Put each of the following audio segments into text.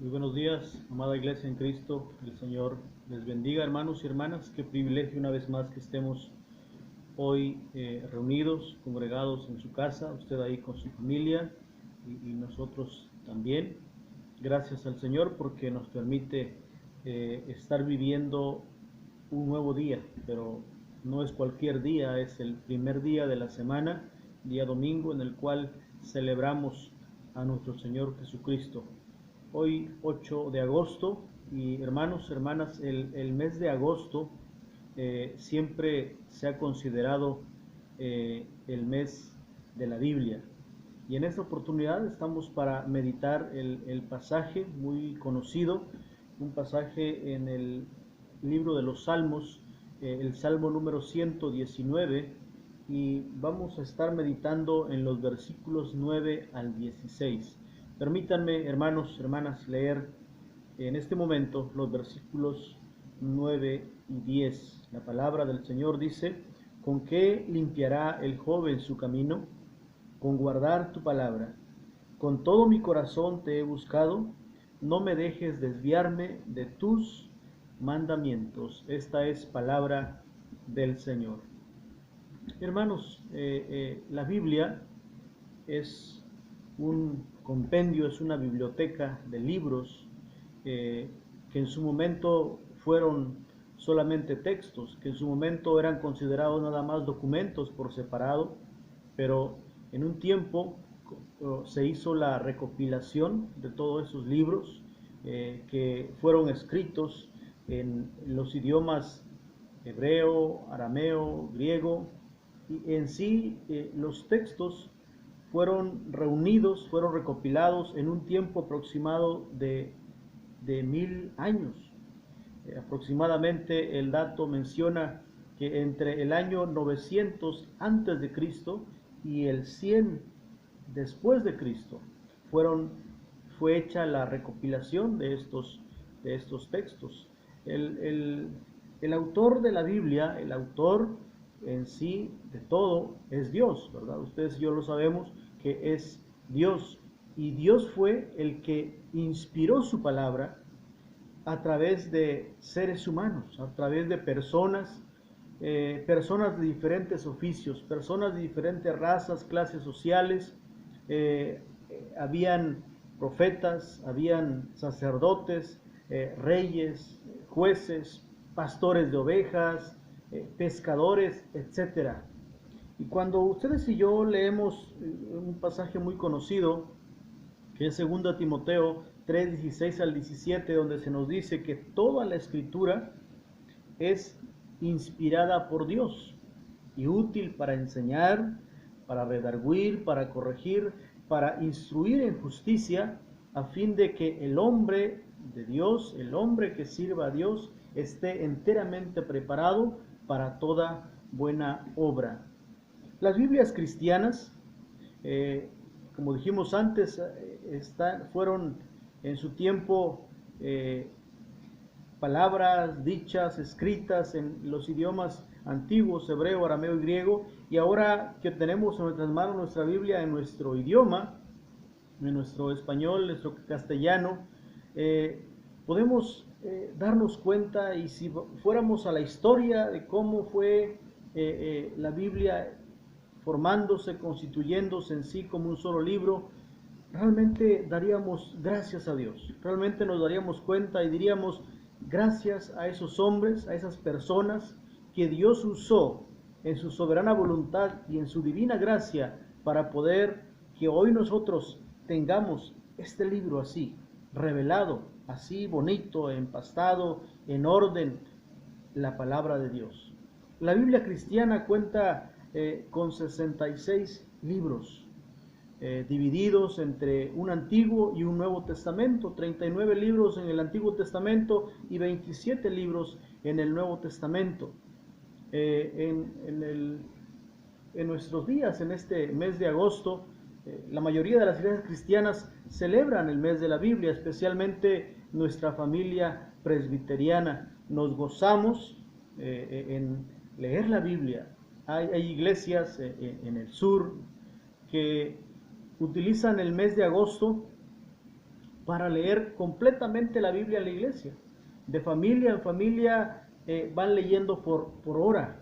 Muy buenos días, amada Iglesia en Cristo. El Señor les bendiga, hermanos y hermanas. Qué privilegio una vez más que estemos hoy reunidos, congregados en su casa, usted ahí con su familia y nosotros también. Gracias al Señor porque nos permite estar viviendo un nuevo día, pero no es cualquier día, es el primer día de la semana, día domingo, en el cual celebramos a nuestro Señor Jesucristo. Hoy 8 de agosto y hermanos, hermanas, el mes de agosto siempre se ha considerado el mes de la Biblia. Y en esta oportunidad estamos para meditar el pasaje muy conocido, un pasaje en el libro de los Salmos, el Salmo número 119, y vamos a estar meditando en los versículos 9 al 16. Permítanme, hermanos, hermanas, leer en este momento los versículos 9 y 10. La palabra del Señor dice: ¿Con qué limpiará el joven su camino? Con guardar tu palabra. Con todo mi corazón te he buscado, no me dejes desviarme de tus mandamientos. Esta es palabra del Señor. Hermanos, la Biblia es un compendio, es una biblioteca de libros que en su momento fueron solamente textos, que en su momento eran considerados nada más documentos por separado, pero en un tiempo se hizo la recopilación de todos esos libros que fueron escritos en los idiomas hebreo, arameo, griego, y en sí los textos fueron reunidos, fueron recopilados en un tiempo aproximado de 1000 años. Aproximadamente el dato menciona que entre el año 900 antes de Cristo y el 100 después de Cristo fue hecha la recopilación de estos textos. El autor de la Biblia, el autor en sí de todo, es Dios, ¿verdad? Ustedes y yo lo sabemos que es Dios, y Dios fue el que inspiró su palabra a través de seres humanos, a través de personas, personas de diferentes oficios, personas de diferentes razas, clases sociales. Habían profetas, habían sacerdotes, reyes, jueces, pastores de ovejas, pescadores, etcétera. Y cuando ustedes y yo leemos un pasaje muy conocido, que es 2 Timoteo 3, 16 al 17, donde se nos dice que toda la escritura es inspirada por Dios y útil para enseñar, para redarguir, para corregir, para instruir en justicia, a fin de que el hombre de Dios, el hombre que sirva a Dios, esté enteramente preparado para toda buena obra. Las Biblias cristianas, como dijimos antes, fueron en su tiempo palabras dichas, escritas en los idiomas antiguos, hebreo, arameo y griego, y ahora que tenemos en nuestras manos nuestra Biblia en nuestro idioma, en nuestro español, nuestro castellano, podemos darnos cuenta, y si fuéramos a la historia de cómo fue la Biblia formándose, constituyéndose en sí como un solo libro, realmente daríamos gracias a Dios, realmente nos daríamos cuenta y diríamos gracias a esos hombres, a esas personas que Dios usó en su soberana voluntad y en su divina gracia para poder que hoy nosotros tengamos este libro así, revelado, así bonito, empastado, en orden, la palabra de Dios. La Biblia cristiana cuenta con 66 libros, divididos entre un Antiguo y un Nuevo Testamento, 39 libros en el Antiguo Testamento y 27 libros en el Nuevo Testamento. En nuestros días, en este mes de agosto, la mayoría de las iglesias cristianas celebran el mes de la Biblia, especialmente nuestra familia presbiteriana. Nos gozamos en leer la Biblia. Hay iglesias en el sur que utilizan el mes de agosto para leer completamente la Biblia en la iglesia. De familia en familia van leyendo por hora.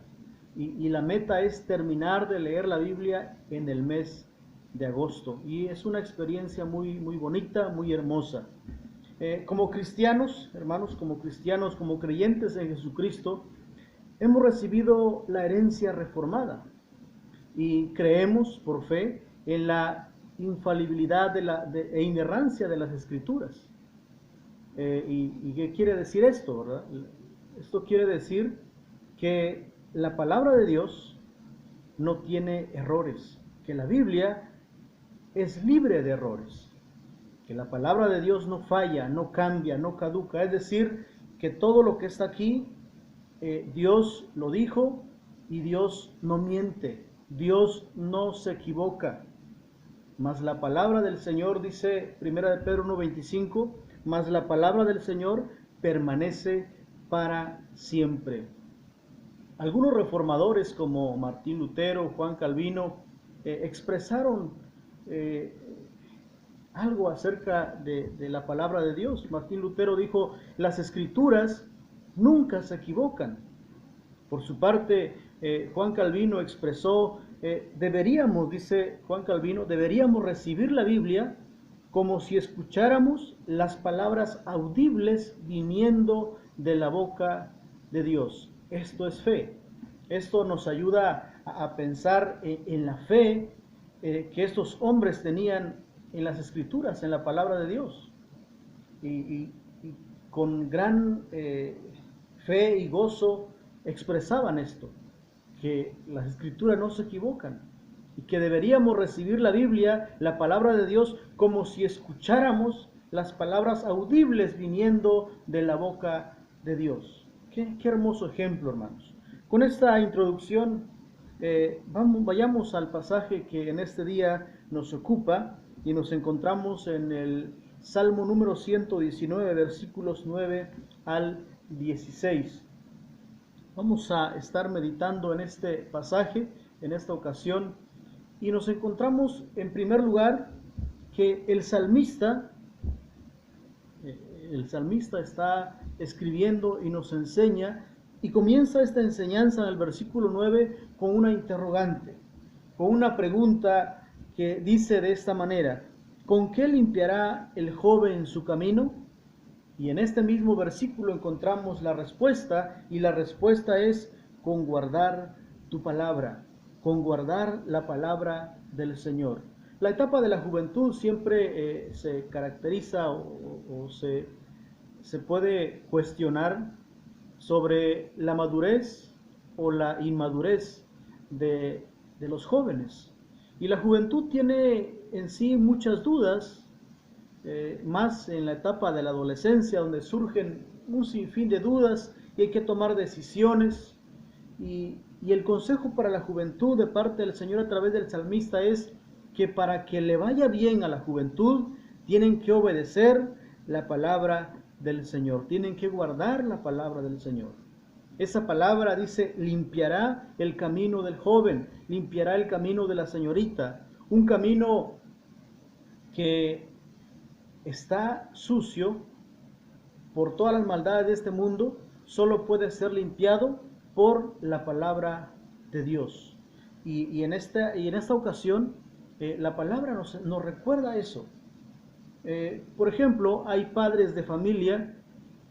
Y la meta es terminar de leer la Biblia en el mes de agosto. Y es una experiencia muy, muy bonita, muy hermosa. Como cristianos, hermanos, como cristianos, como creyentes en Jesucristo, hemos recibido la herencia reformada y creemos por fe en la infalibilidad e inerrancia de las Escrituras. ¿Y qué quiere decir esto, verdad? Esto quiere decir que la palabra de Dios no tiene errores, que la Biblia es libre de errores, que la palabra de Dios no falla, no cambia, no caduca. Es decir, que todo lo que está aquí, Dios lo dijo y Dios no miente, Dios no se equivoca. Mas la palabra del Señor, dice 1 de Pedro 1:25, mas la palabra del Señor permanece para siempre. Algunos reformadores como Martín Lutero, Juan Calvino, expresaron algo acerca de la palabra de Dios. Martín Lutero dijo: las Escrituras nunca se equivocan. Por su parte, Juan Calvino expresó: dice Juan Calvino, deberíamos recibir la Biblia como si escucháramos las palabras audibles viniendo de la boca de Dios. Esto es fe. Esto nos ayuda a pensar en la fe que estos hombres tenían en las Escrituras, en la palabra de Dios. Y con gran fe y gozo expresaban esto, que las Escrituras no se equivocan y que deberíamos recibir la Biblia, la palabra de Dios, como si escucháramos las palabras audibles viniendo de la boca de Dios. Qué hermoso ejemplo, hermanos. Con esta introducción, vayamos al pasaje que en este día nos ocupa, y nos encontramos en el Salmo número 119, versículos 9 al 16. Vamos a estar meditando en este pasaje, en esta ocasión, y nos encontramos en primer lugar que el salmista está escribiendo y nos enseña, y comienza esta enseñanza en el versículo 9 con una interrogante, con una pregunta que dice de esta manera: ¿con qué limpiará el joven su camino? Y en este mismo versículo encontramos la respuesta, y la respuesta es: con guardar tu palabra, con guardar la palabra del Señor. La etapa de la juventud siempre se caracteriza o se puede cuestionar sobre la madurez o la inmadurez de los jóvenes. Y la juventud tiene en sí muchas dudas, más en la etapa de la adolescencia, donde surgen un sinfín de dudas y hay que tomar decisiones. Y el consejo para la juventud de parte del Señor a través del salmista es que para que le vaya bien a la juventud, tienen que obedecer la palabra del Señor, tienen que guardar la palabra del Señor. Esa palabra, dice, limpiará el camino del joven, limpiará el camino de la señorita. Un camino que está sucio por todas las maldades de este mundo, solo puede ser limpiado por la palabra de Dios. Y en esta ocasión, la palabra nos recuerda eso. Por ejemplo, hay padres de familia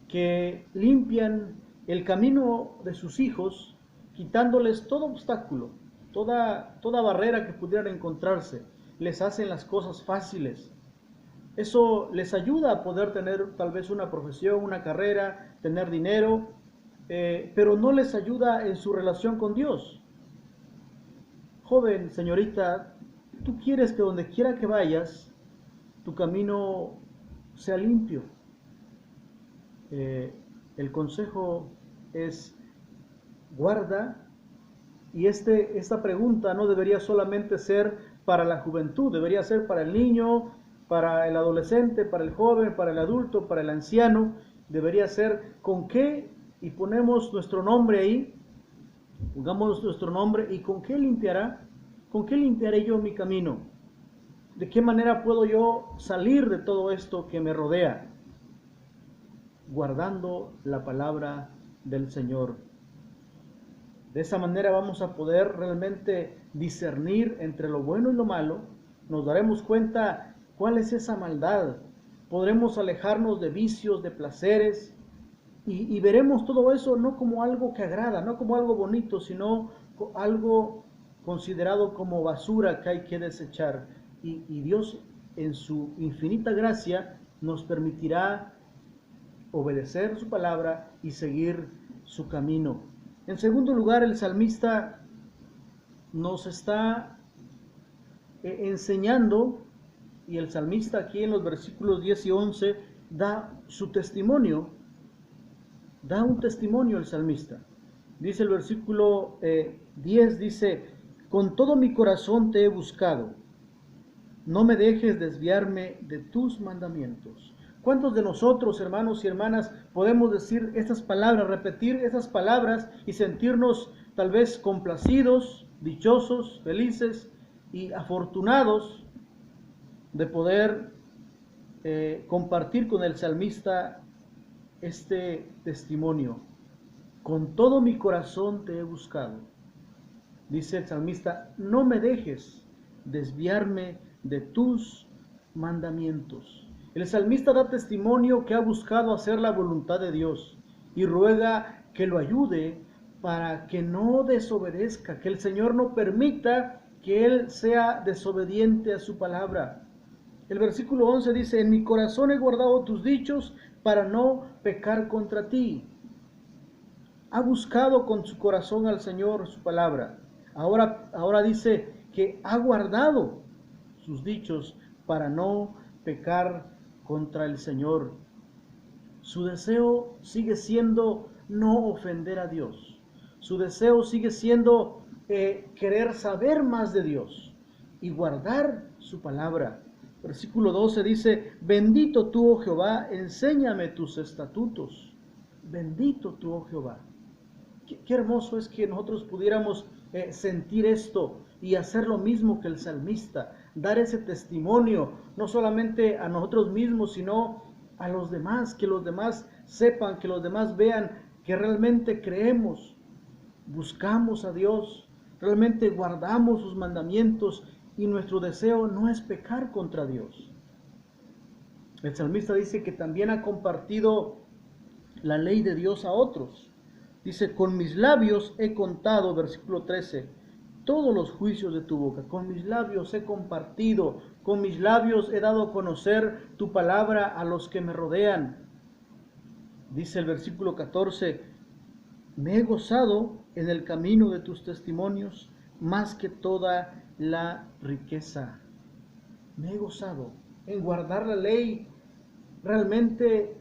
que limpian el camino de sus hijos, quitándoles todo obstáculo, toda barrera que pudieran encontrarse. Les hacen las cosas fáciles. Eso les ayuda a poder tener tal vez una profesión, una carrera, tener dinero, pero no les ayuda en su relación con Dios. Joven, señorita, tú quieres que donde quiera que vayas, tu camino sea limpio. El consejo es: guarda. Y esta pregunta no debería solamente ser para la juventud, debería ser para el niño, para el adolescente, para el joven, para el adulto, para el anciano. Debería ser: ¿con qué? Y ponemos nuestro nombre ahí, pongamos nuestro nombre, y ¿con qué limpiará? ¿Con qué limpiaré yo mi camino? ¿De qué manera puedo yo salir de todo esto que me rodea? Guardando la palabra del Señor. De esa manera vamos a poder realmente discernir entre lo bueno y lo malo. Nos daremos cuenta cuál es esa maldad. Podremos alejarnos de vicios, de placeres, y veremos todo eso no como algo que agrada, no como algo bonito, sino algo considerado como basura que hay que desechar. Y Dios, en su infinita gracia, nos permitirá obedecer su palabra y seguir su camino. En segundo lugar, el salmista nos está enseñando, y el salmista aquí en los versículos 10 y 11 da su testimonio, da un testimonio el salmista. Dice el versículo 10, dice, con todo mi corazón te he buscado, no me dejes desviarme de tus mandamientos. ¿Cuántos de nosotros, hermanos y hermanas, podemos decir estas palabras, repetir esas palabras y sentirnos tal vez complacidos, dichosos, felices y afortunados de poder compartir con el salmista este testimonio? Con todo mi corazón te he buscado. Dice el salmista, no me dejes desviarme de tus mandamientos. El salmista da testimonio que ha buscado hacer la voluntad de Dios y ruega que lo ayude para que no desobedezca, que el Señor no permita que él sea desobediente a su palabra. El versículo 11 dice, en mi corazón he guardado tus dichos para no pecar contra ti. Ha buscado con su corazón al Señor su palabra. Ahora dice que ha guardado sus dichos para no pecar contra el Señor. Su deseo sigue siendo no ofender a Dios. Su deseo sigue siendo querer saber más de Dios y guardar su palabra. Versículo 12 dice, bendito tú, oh Jehová, enséñame tus estatutos. Bendito tú, oh Jehová. Qué hermoso es que nosotros pudiéramos sentir esto y hacer lo mismo que el salmista, dar ese testimonio, no solamente a nosotros mismos, sino a los demás, que los demás sepan, que los demás vean que realmente creemos, buscamos a Dios, realmente guardamos sus mandamientos y nuestro deseo no es pecar contra Dios. El salmista dice que también ha compartido la ley de Dios a otros. Dice, con mis labios he contado, versículo 13, todos los juicios de tu boca. Con mis labios he compartido, con mis labios he dado a conocer tu palabra a los que me rodean. Dice el versículo 14, me he gozado en el camino de tus testimonios más que toda la riqueza. Me he gozado en guardar la ley. Realmente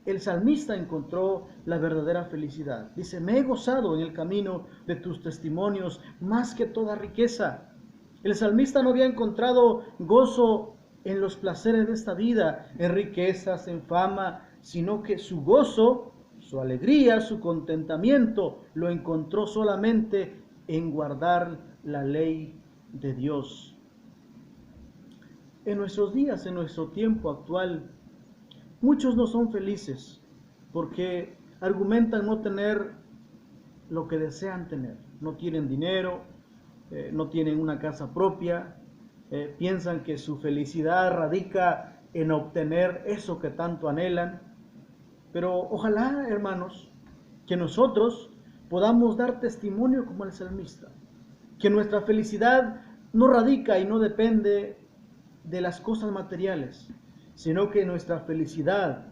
el salmista encontró la verdadera felicidad. Dice, me he gozado en el camino de tus testimonios más que toda riqueza. El salmista no había encontrado gozo en los placeres de esta vida, en riquezas, en fama, sino que su gozo, su alegría, su contentamiento lo encontró solamente en guardar la ley de Dios. En nuestros días, en nuestro tiempo actual, muchos no son felices porque argumentan no tener lo que desean tener. No tienen dinero, no tienen una casa propia, piensan que su felicidad radica en obtener eso que tanto anhelan. Pero ojalá, hermanos, que nosotros podamos dar testimonio como el salmista, que nuestra felicidad no radica y no depende de las cosas materiales, sino que nuestra felicidad,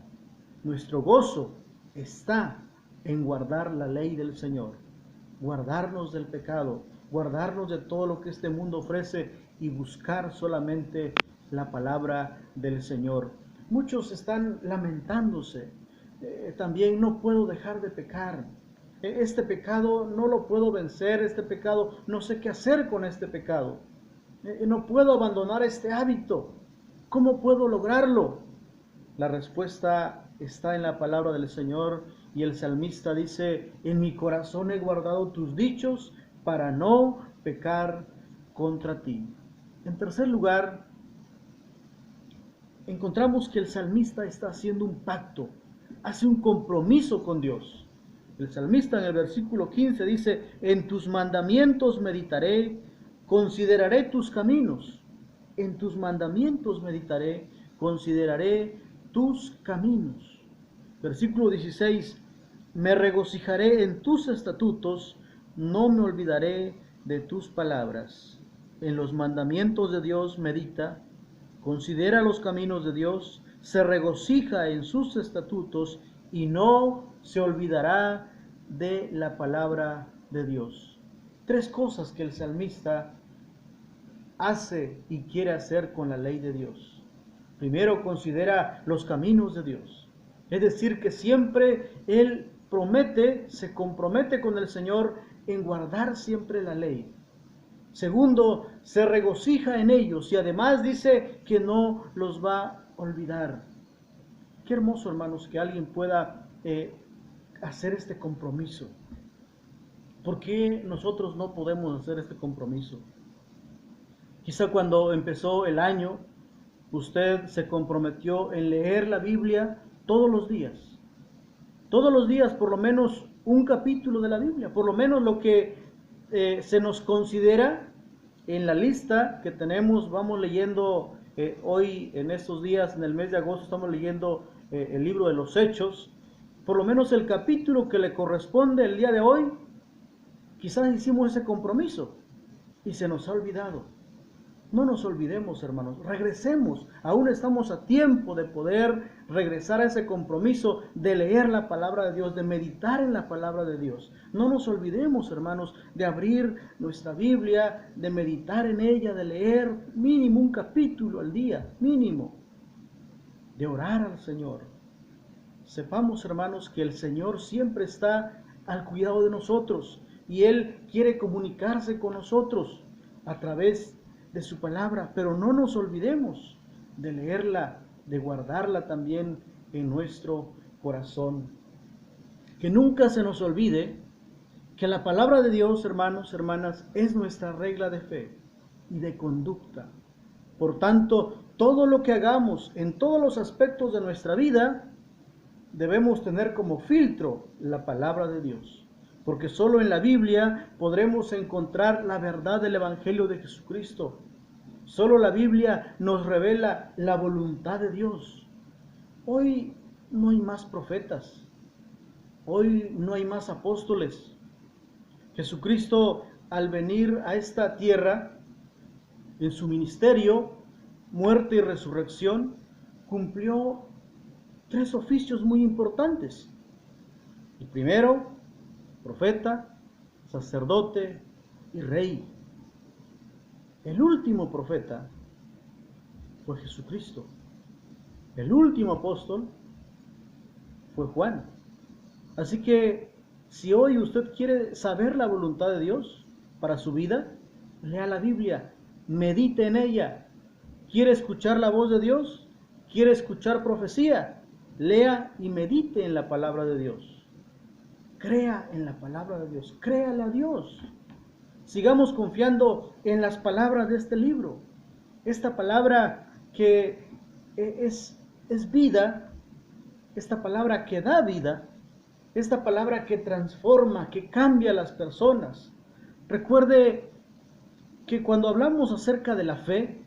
nuestro gozo está en guardar la ley del Señor, guardarnos del pecado, guardarnos de todo lo que este mundo ofrece y buscar solamente la palabra del Señor. Muchos están lamentándose, también no puedo dejar de pecar, este pecado no lo puedo vencer, este pecado no sé qué hacer con este pecado, no puedo abandonar este hábito. ¿Cómo puedo lograrlo? La respuesta está en la palabra del Señor y el salmista dice, en mi corazón he guardado tus dichos para no pecar contra ti. En tercer lugar, encontramos que el salmista está haciendo un pacto, hace un compromiso con Dios. El salmista en el versículo 15 dice: en tus mandamientos meditaré, consideraré tus caminos. En tus mandamientos meditaré, consideraré tus caminos. Versículo 16: me regocijaré en tus estatutos, no me olvidaré de tus palabras. En los mandamientos de Dios medita, considera los caminos de Dios, se regocija en sus estatutos y no se olvidará de la palabra de Dios. Tres cosas que el salmista hace y quiere hacer con la ley de Dios. Primero, considera los caminos de Dios. Es decir, que siempre él se compromete con el Señor en guardar siempre la ley. Segundo, se regocija en ellos y además dice que no los va a olvidar. Qué hermoso, hermanos, que alguien pueda hacer este compromiso. ¿Por qué nosotros no podemos hacer este compromiso? Quizá cuando empezó el año, usted se comprometió en leer la Biblia todos los días. Todos los días, por lo menos un capítulo de la Biblia, por lo menos lo que se nos considera en la lista que tenemos. Vamos leyendo hoy, en estos días, en el mes de agosto, estamos leyendo el libro de los Hechos. Por lo menos el capítulo que le corresponde el día de hoy, quizás hicimos ese compromiso y se nos ha olvidado. No nos olvidemos, hermanos, regresemos. Aún estamos a tiempo de poder regresar a ese compromiso de leer la palabra de Dios, de meditar en la palabra de Dios. No nos olvidemos, hermanos, de abrir nuestra Biblia, de meditar en ella, de leer mínimo un capítulo al día, mínimo, de orar al Señor. Sepamos, hermanos, que el Señor siempre está al cuidado de nosotros y Él quiere comunicarse con nosotros a través de su palabra, pero no nos olvidemos de leerla, de guardarla también en nuestro corazón. Que nunca se nos olvide que la palabra de Dios, hermanos, hermanas, es nuestra regla de fe y de conducta. Por tanto, todo lo que hagamos en todos los aspectos de nuestra vida, debemos tener como filtro la palabra de Dios. Porque solo en la Biblia podremos encontrar la verdad del Evangelio de Jesucristo. Solo la Biblia nos revela la voluntad de Dios. Hoy no hay más profetas. Hoy no hay más apóstoles. Jesucristo, al venir a esta tierra, en su ministerio, muerte y resurrección, cumplió tres oficios muy importantes. El primero, profeta, sacerdote y rey. El último profeta fue Jesucristo. El último apóstol fue Juan. Así que si hoy usted quiere saber la voluntad de Dios para su vida, lea la Biblia, medite en ella. ¿Quiere escuchar la voz de Dios? ¿Quiere escuchar profecía? Lea y medite en la palabra de Dios. Crea en la palabra de Dios, créale a Dios. Sigamos confiando en las palabras de este libro. Esta palabra que es vida, esta palabra que da vida, esta palabra que transforma, que cambia a las personas. Recuerde que cuando hablamos acerca de la fe,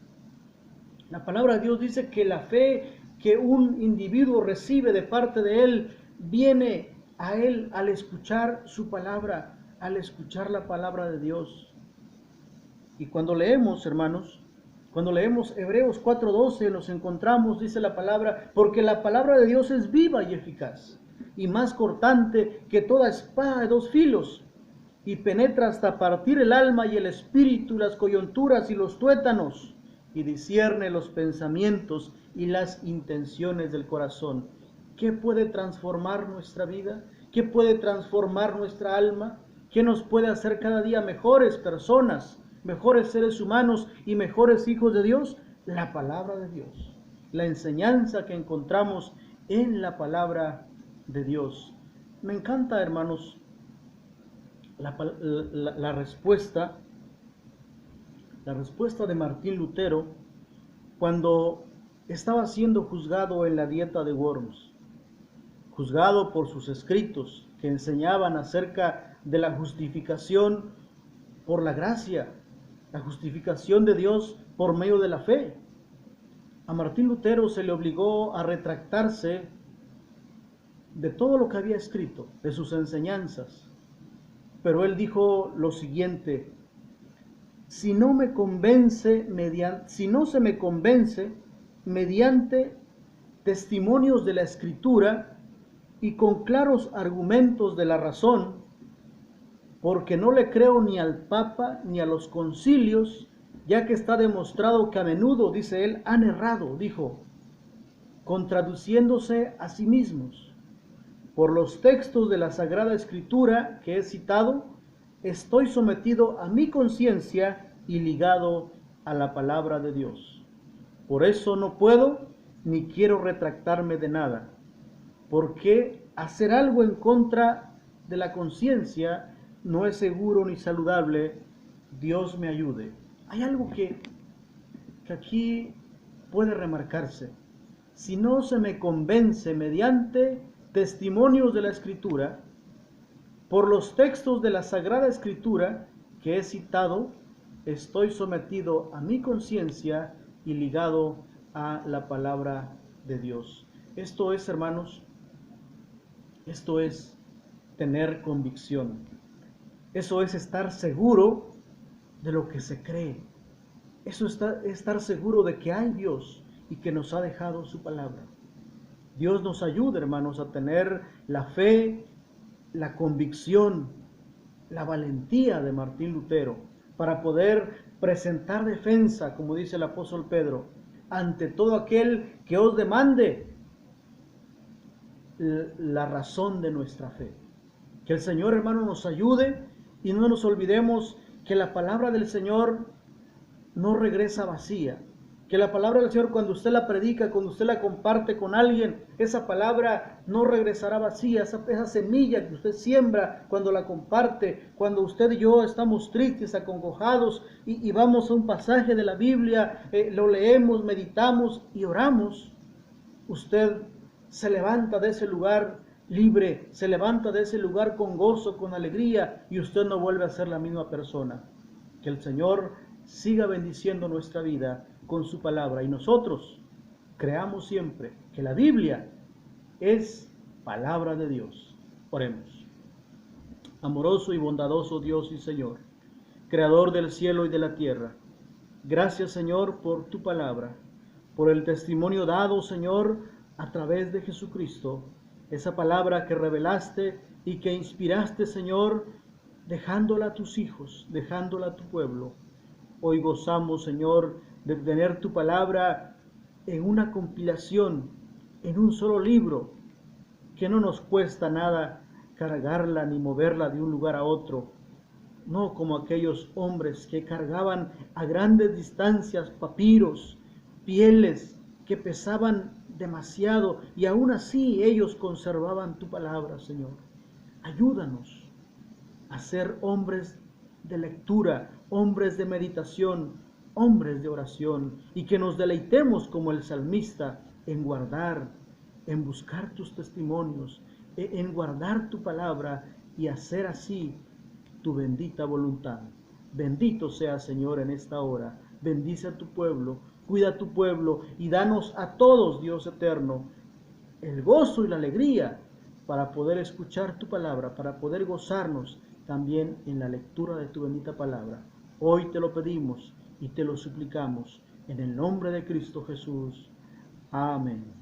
la palabra de Dios dice que la fe que un individuo recibe de parte de Él viene a Él al escuchar su palabra, al escuchar la palabra de Dios. Y cuando leemos, hermanos, cuando leemos Hebreos 4:12, nos encontramos, dice la palabra, porque la palabra de Dios es viva y eficaz, y más cortante que toda espada de dos filos, y penetra hasta partir el alma y el espíritu, las coyunturas y los tuétanos, y discierne los pensamientos y las intenciones del corazón. ¿Qué puede transformar nuestra vida? ¿Qué puede transformar nuestra alma? ¿Qué nos puede hacer cada día mejores personas, mejores seres humanos y mejores hijos de Dios? La palabra de Dios, la enseñanza que encontramos en la palabra de Dios. Me encanta, hermanos, la respuesta de Martín Lutero cuando estaba siendo juzgado en la dieta de Worms, juzgado por sus escritos que enseñaban acerca de la justificación por la gracia, la justificación de Dios por medio de la fe. A Martín Lutero se le obligó a retractarse de todo lo que había escrito, de sus enseñanzas. Pero él dijo lo siguiente: si no se me convence mediante testimonios de la Escritura y con claros argumentos de la razón, porque no le creo ni al Papa ni a los concilios, ya que está demostrado que a menudo, dice él, han errado, dijo, contradiciéndose a sí mismos. Por los textos de la Sagrada Escritura que he citado, estoy sometido a mi conciencia y ligado a la palabra de Dios. Por eso no puedo ni quiero retractarme de nada, porque hacer algo en contra de la conciencia no es seguro ni saludable. Dios me ayude. Hay algo que aquí puede remarcarse. Si no se me convence mediante testimonios de la Escritura, por los textos de la Sagrada Escritura que he citado, estoy sometido a mi conciencia y ligado a la palabra de Dios. Esto es, hermanos, esto es tener convicción. Eso es estar seguro de lo que se cree. Eso es estar seguro de que hay Dios y que nos ha dejado su palabra. Dios nos ayude, hermanos, a tener la fe, la convicción, la valentía de Martín Lutero para poder presentar defensa, como dice el apóstol Pedro, ante todo aquel que os demande la razón de nuestra fe. Que el Señor, hermano, nos ayude y no nos olvidemos que la palabra del Señor no regresa vacía. Que la palabra del Señor, cuando usted la predica, cuando usted la comparte con alguien, esa palabra no regresará vacía. Esa semilla que usted siembra cuando la comparte, cuando usted y yo estamos tristes, acongojados y vamos a un pasaje de la Biblia, lo leemos, meditamos y oramos, usted se levanta de ese lugar libre, se levanta de ese lugar con gozo, con alegría, y usted no vuelve a ser la misma persona. Que el Señor siga bendiciendo nuestra vida con su palabra y nosotros creamos siempre que la Biblia es palabra de Dios. Oremos. Amoroso y bondadoso Dios y Señor, Creador del cielo y de la tierra, gracias, Señor, por tu palabra, por el testimonio dado, Señor, a través de Jesucristo, esa palabra que revelaste y que inspiraste, Señor, dejándola a tus hijos, dejándola a tu pueblo. Hoy gozamos, Señor, de tener tu palabra en una compilación, en un solo libro, que no nos cuesta nada cargarla ni moverla de un lugar a otro. No como aquellos hombres que cargaban a grandes distancias papiros, pieles que pesaban demasiado, y aún así ellos conservaban tu palabra, Señor. Ayúdanos a ser hombres de lectura, hombres de meditación, hombres de oración, y que nos deleitemos como el salmista en guardar, en buscar tus testimonios, en guardar tu palabra y hacer así tu bendita voluntad. Bendito sea, Señor, en esta hora. Bendice a tu pueblo, cuida a tu pueblo y danos a todos, Dios eterno, el gozo y la alegría para poder escuchar tu palabra, para poder gozarnos también en la lectura de tu bendita palabra. Hoy te lo pedimos y te lo suplicamos en el nombre de Cristo Jesús. Amén.